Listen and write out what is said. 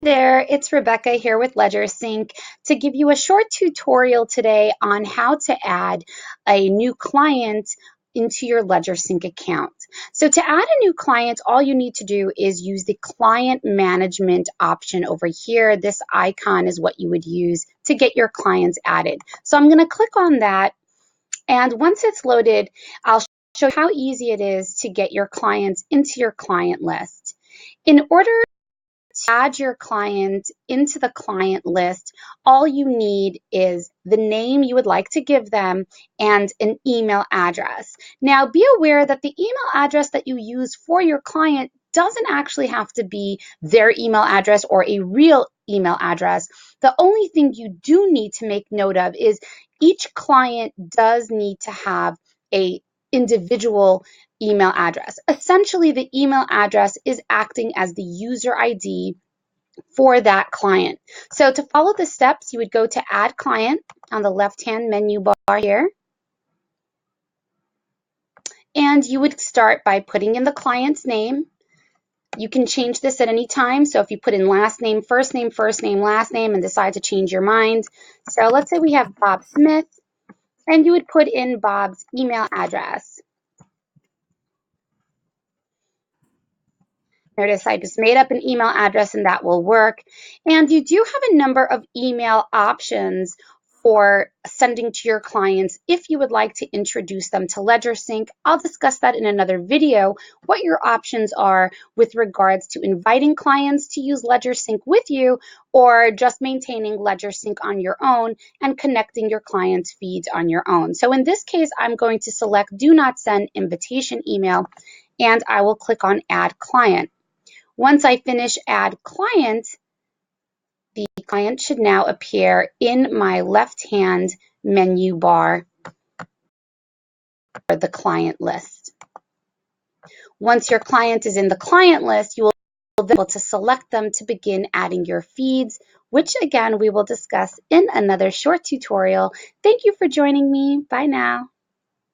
There, it's Rebecca here with Ledgersync to give you a short tutorial today on how to add a new client into your Ledgersync account. So to add a new client, all you need to do is use the client management option over here. This icon is what you would use to get your clients added. So I'm going to click on that, and once it's loaded, I'll show you how easy it is to get your clients into your client list. In order add your client into the client list, all you need is the name you would like to give them and an email address. Now, be aware that the email address that you use for your client doesn't actually have to be their email address or a real email address. The only thing you do need to make note of is each client does need to have a individual email address. Essentially, the email address is acting as the user ID for that client. So to follow the steps, you would go to Add Client on the left-hand menu bar here. And you would start by putting in the client's name. You can change this at any time. So if you put in last name, first name, last name, and decide to change your mind. So let's say we have Bob Smith, and you would put in Bob's email address. Notice I just made up an email address and that will work. And you do have a number of email options for sending to your clients if you would like to introduce them to Ledgersync. I'll discuss that in another video, what your options are with regards to inviting clients to use Ledgersync with you or just maintaining Ledgersync on your own and connecting your clients' feeds on your own. So in this case, I'm going to select Do Not Send Invitation Email, and I will click on Add Client. Once I finish Add Client, the client should now appear in my left-hand menu bar for the client list. Once your client is in the client list, you will be able to select them to begin adding your feeds, which again, we will discuss in another short tutorial. Thank you for joining me. Bye now.